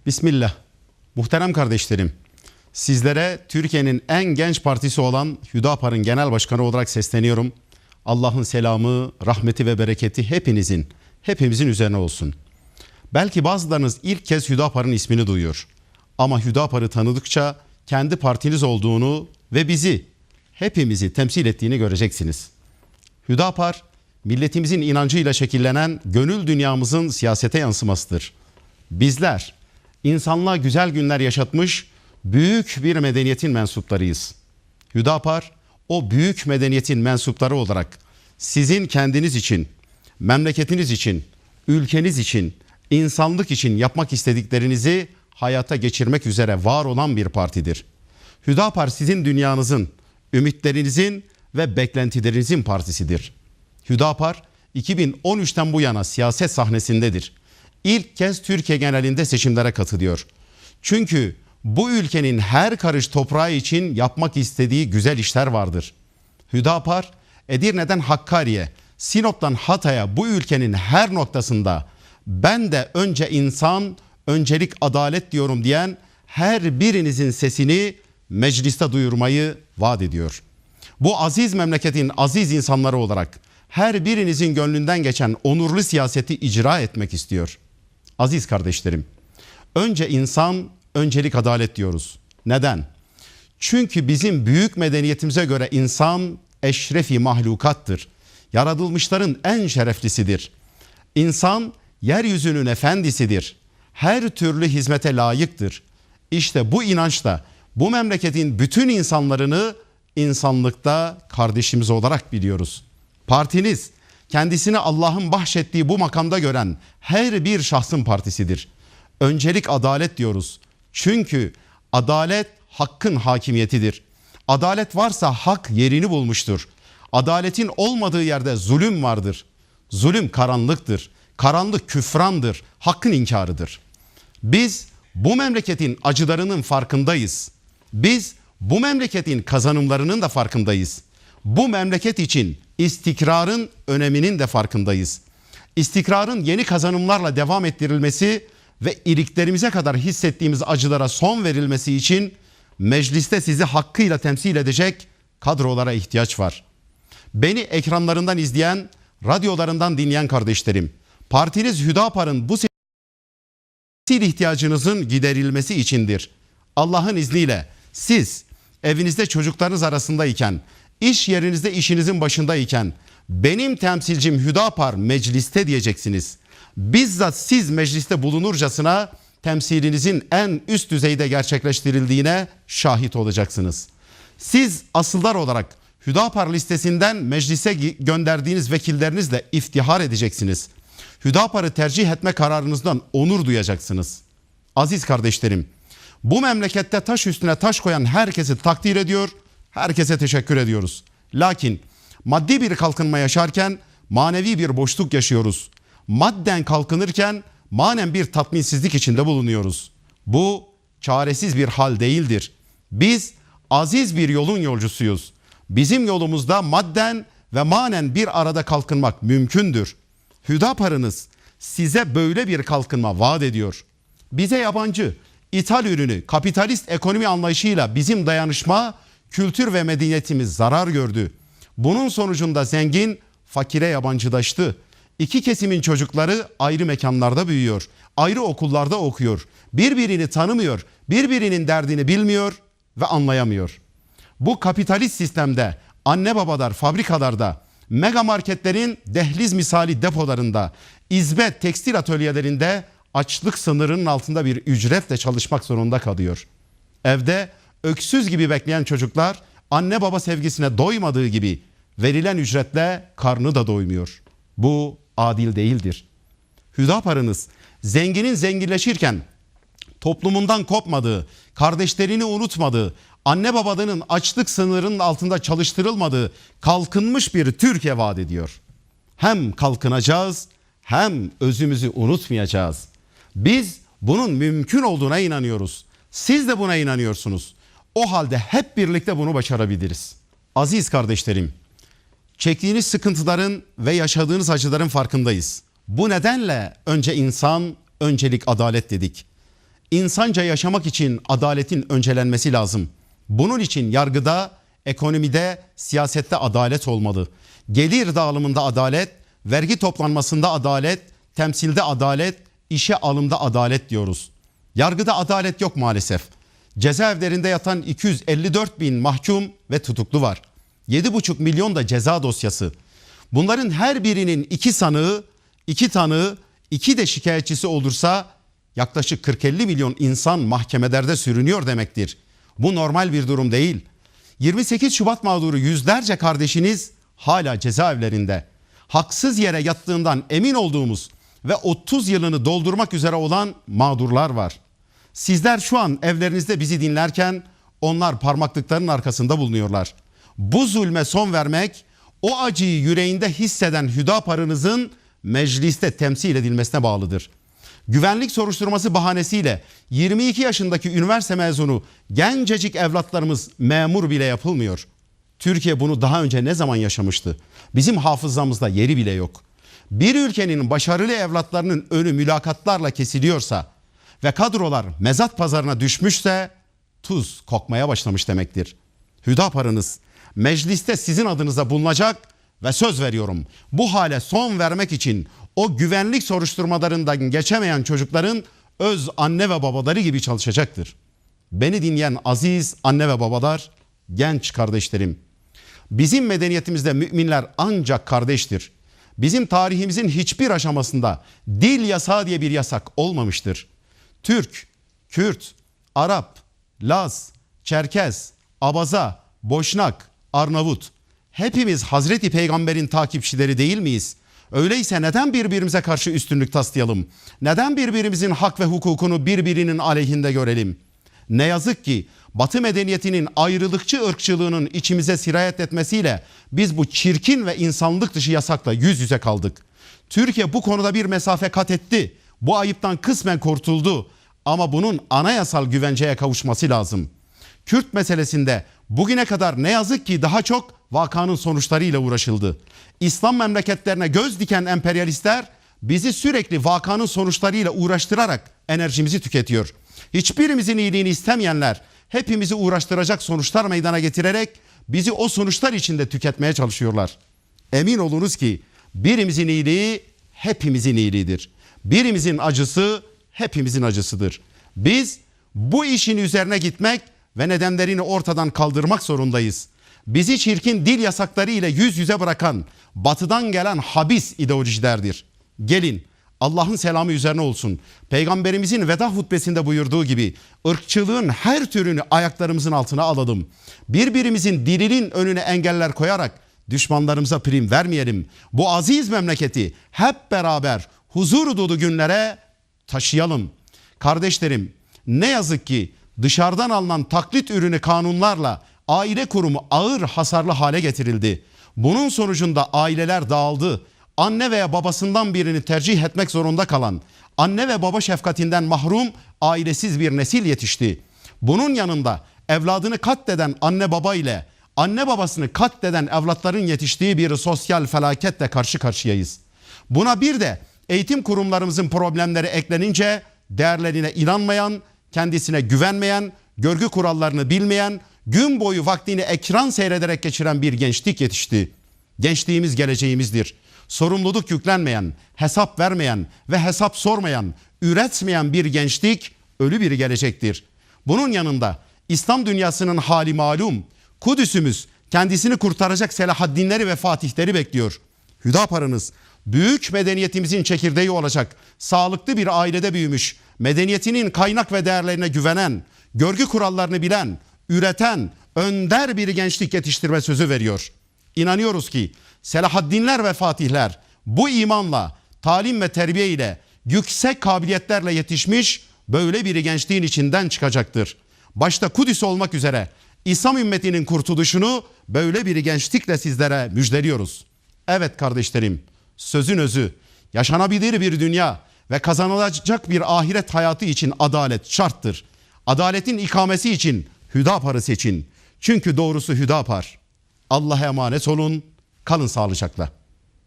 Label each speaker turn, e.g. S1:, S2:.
S1: Bismillah. Muhterem kardeşlerim, sizlere Türkiye'nin en genç partisi olan Hüdapar'ın genel başkanı olarak sesleniyorum. Allah'ın selamı, rahmeti ve bereketi hepimizin üzerine olsun. Belki bazılarınız ilk kez Hüdapar'ın ismini duyuyor. Ama Hüdapar'ı tanıdıkça kendi partiniz olduğunu ve hepimizi temsil ettiğini göreceksiniz. Hüdapar, milletimizin inancıyla şekillenen gönül dünyamızın siyasete yansımasıdır. Bizler, insanlığa güzel günler yaşatmış büyük bir medeniyetin mensuplarıyız. Hüdapar, o büyük medeniyetin mensupları olarak sizin kendiniz için, memleketiniz için, ülkeniz için, insanlık için yapmak istediklerinizi hayata geçirmek üzere var olan bir partidir. Hüdapar sizin dünyanızın, ümitlerinizin ve beklentilerinizin partisidir. Hüdapar 2013'ten bu yana siyaset sahnesindedir. İlk kez Türkiye genelinde seçimlere katılıyor. Çünkü bu ülkenin her karış toprağı için yapmak istediği güzel işler vardır. Hüdapar, Edirne'den Hakkari'ye, Sinop'tan Hatay'a bu ülkenin her noktasında ben de önce insan, öncelik adalet diyorum diyen her birinizin sesini mecliste duyurmayı vaat ediyor. Bu aziz memleketin aziz insanları olarak her birinizin gönlünden geçen onurlu siyaseti icra etmek istiyor. Aziz kardeşlerim, önce insan, öncelik adalet diyoruz. Neden? Çünkü bizim büyük medeniyetimize göre insan eşrefi mahlukattır. Yaratılmışların en şereflisidir. İnsan yeryüzünün efendisidir. Her türlü hizmete layıktır. İşte bu inançla bu memleketin bütün insanlarını insanlıkta kardeşimiz olarak biliyoruz. Partiniz kendisini Allah'ın bahşettiği bu makamda gören her bir şahsın partisidir. Öncelik adalet diyoruz. Çünkü adalet hakkın hakimiyetidir. Adalet varsa hak yerini bulmuştur. Adaletin olmadığı yerde zulüm vardır. Zulüm karanlıktır. Karanlık küfrandır. Hakkın inkarıdır. Biz bu memleketin acılarının farkındayız. Biz bu memleketin kazanımlarının da farkındayız. Bu memleket için istikrarın öneminin de farkındayız. İstikrarın yeni kazanımlarla devam ettirilmesi ve iliklerimize kadar hissettiğimiz acılara son verilmesi için mecliste sizi hakkıyla temsil edecek kadrolara ihtiyaç var. Beni ekranlarından izleyen, radyolarından dinleyen kardeşlerim, partiniz Hüdapar'ın bu seçim ihtiyacınızın giderilmesi içindir. Allah'ın izniyle siz evinizde çocuklarınız arasındayken, iş yerinizde işinizin başındayken benim temsilcim Hüdapar mecliste diyeceksiniz. Bizzat siz mecliste bulunurcasına temsilinizin en üst düzeyde gerçekleştirildiğine şahit olacaksınız. Siz asıllar olarak Hüdapar listesinden meclise gönderdiğiniz vekillerinizle iftihar edeceksiniz. Hüdapar'ı tercih etme kararınızdan onur duyacaksınız. Aziz kardeşlerim, bu memlekette taş üstüne taş koyan herkesi takdir ediyor, herkese teşekkür ediyoruz. Lakin maddi bir kalkınma yaşarken manevi bir boşluk yaşıyoruz. Madden kalkınırken manen bir tatminsizlik içinde bulunuyoruz. Bu çaresiz bir hal değildir. Biz aziz bir yolun yolcusuyuz. Bizim yolumuzda madden ve manen bir arada kalkınmak mümkündür. Hüdapar'ınız size böyle bir kalkınma vaat ediyor. Bize yabancı, ithal ürünü, kapitalist ekonomi anlayışıyla bizim dayanışma, kültür ve medeniyetimiz zarar gördü. Bunun sonucunda zengin fakire yabancılaştı. İki kesimin çocukları ayrı mekanlarda büyüyor, ayrı okullarda okuyor. Birbirini tanımıyor, birbirinin derdini bilmiyor ve anlayamıyor. Bu kapitalist sistemde anne babalar fabrikalarda, mega marketlerin dehliz misali depolarında, izbe tekstil atölyelerinde açlık sınırının altında bir ücretle çalışmak zorunda kalıyor. Evde öksüz gibi bekleyen çocuklar anne baba sevgisine doymadığı gibi verilen ücretle karnı da doymuyor. Bu adil değildir. Hüdapar'ınız zenginin zenginleşirken toplumundan kopmadığı, kardeşlerini unutmadığı, anne babalarının açlık sınırının altında çalıştırılmadığı kalkınmış bir Türkiye vaat ediyor. Hem kalkınacağız hem özümüzü unutmayacağız. Biz bunun mümkün olduğuna inanıyoruz. Siz de buna inanıyorsunuz. O halde hep birlikte bunu başarabiliriz. Aziz kardeşlerim, çektiğiniz sıkıntıların ve yaşadığınız acıların farkındayız. Bu nedenle önce insan, öncelik adalet dedik. İnsanca yaşamak için adaletin öncelenmesi lazım. Bunun için yargıda, ekonomide, siyasette adalet olmalı. Gelir dağılımında adalet, vergi toplanmasında adalet, temsilde adalet, işe alımda adalet diyoruz. Yargıda adalet yok maalesef. Cezaevlerinde yatan 254 bin mahkum ve tutuklu var. 7,5 milyon da ceza dosyası. Bunların her birinin 2 sanığı, 2 tanığı, 2 de şikayetçisi olursa yaklaşık 40-50 milyon insan mahkemelerde sürünüyor demektir. Bu normal bir durum değil. 28 Şubat mağduru yüzlerce kardeşiniz hala cezaevlerinde. Haksız yere yattığından emin olduğumuz ve 30 yılını doldurmak üzere olan mağdurlar var. Sizler şu an evlerinizde bizi dinlerken onlar parmaklıklarının arkasında bulunuyorlar. Bu zulme son vermek, o acıyı yüreğinde hisseden Hüdapar'ınızın mecliste temsil edilmesine bağlıdır. Güvenlik soruşturması bahanesiyle 22 yaşındaki üniversite mezunu gencecik evlatlarımız memur bile yapılmıyor. Türkiye bunu daha önce ne zaman yaşamıştı? Bizim hafızamızda yeri bile yok. Bir ülkenin başarılı evlatlarının önü mülakatlarla kesiliyorsa ve kadrolar mezat pazarına düşmüşse tuz kokmaya başlamış demektir. Hüdapar'ınız mecliste sizin adınıza bulunacak ve söz veriyorum, bu hale son vermek için o güvenlik soruşturmalarından geçemeyen çocukların öz anne ve babaları gibi çalışacaktır. Beni dinleyen aziz anne ve babalar, genç kardeşlerim, bizim medeniyetimizde müminler ancak kardeştir. Bizim tarihimizin hiçbir aşamasında dil yasağı diye bir yasak olmamıştır. Türk, Kürt, Arap, Laz, Çerkez, Abaza, Boşnak, Arnavut, hepimiz Hazreti Peygamber'in takipçileri değil miyiz? Öyleyse neden birbirimize karşı üstünlük taslayalım? Neden birbirimizin hak ve hukukunu birbirinin aleyhinde görelim? Ne yazık ki Batı medeniyetinin ayrılıkçı ırkçılığının içimize sirayet etmesiyle biz bu çirkin ve insanlık dışı yasakla yüz yüze kaldık. Türkiye bu konuda bir mesafe kat etti. Bu ayıptan kısmen kurtuldu. Ama bunun anayasal güvenceye kavuşması lazım. Kürt meselesinde bugüne kadar ne yazık ki daha çok vakanın sonuçlarıyla uğraşıldı. İslam memleketlerine göz diken emperyalistler bizi sürekli vakanın sonuçlarıyla uğraştırarak enerjimizi tüketiyor. Hiçbirimizin iyiliğini istemeyenler hepimizi uğraştıracak sonuçlar meydana getirerek bizi o sonuçlar içinde tüketmeye çalışıyorlar. Emin olunuz ki birimizin iyiliği hepimizin iyiliğidir. Birimizin acısı hepimizin acısıdır. Biz bu işin üzerine gitmek ve nedenlerini ortadan kaldırmak zorundayız. Bizi çirkin dil yasakları ile yüz yüze bırakan batıdan gelen habis ideolojilerdir. Gelin Allah'ın selamı üzerine olsun. Peygamberimizin veda hutbesinde buyurduğu gibi ırkçılığın her türünü ayaklarımızın altına alalım. Birbirimizin dilinin önüne engeller koyarak düşmanlarımıza prim vermeyelim. Bu aziz memleketi hep beraber huzur dolu günlere taşıyalım. Kardeşlerim, ne yazık ki dışarıdan alınan taklit ürünü kanunlarla aile kurumu ağır hasarlı hale getirildi. Bunun sonucunda aileler dağıldı. Anne veya babasından birini tercih etmek zorunda kalan, anne ve baba şefkatinden mahrum ailesiz bir nesil yetişti. Bunun yanında evladını katleden anne baba ile anne babasını katleden evlatların yetiştiği bir sosyal felaketle karşı karşıyayız. Buna bir de eğitim kurumlarımızın problemleri eklenince değerlerine inanmayan, kendisine güvenmeyen, görgü kurallarını bilmeyen, gün boyu vaktini ekran seyrederek geçiren bir gençlik yetişti. Gençliğimiz geleceğimizdir. Sorumluluk yüklenmeyen, hesap vermeyen ve hesap sormayan, üretmeyen bir gençlik ölü bir gelecektir. Bunun yanında İslam dünyasının hali malum, Kudüs'ümüz kendisini kurtaracak Selahaddinleri ve Fatihleri bekliyor. Hüdapar'ınız büyük medeniyetimizin çekirdeği olacak, sağlıklı bir ailede büyümüş, medeniyetinin kaynak ve değerlerine güvenen, görgü kurallarını bilen, üreten, önder bir gençlik yetiştirme sözü veriyor. İnanıyoruz ki Selahaddinler ve Fatihler bu imanla, talim ve terbiye ile yüksek kabiliyetlerle yetişmiş böyle bir gençliğin içinden çıkacaktır. Başta Kudüs olmak üzere İslam ümmetinin kurtuluşunu böyle bir gençlikle sizlere müjdeliyoruz. Evet kardeşlerim, sözün özü, yaşanabilir bir dünya ve kazanılacak bir ahiret hayatı için adalet şarttır. Adaletin ikamesi için Hüdapar'ı seçin. Çünkü doğrusu Hüdapar. Allah'a emanet olun, kalın sağlıcakla.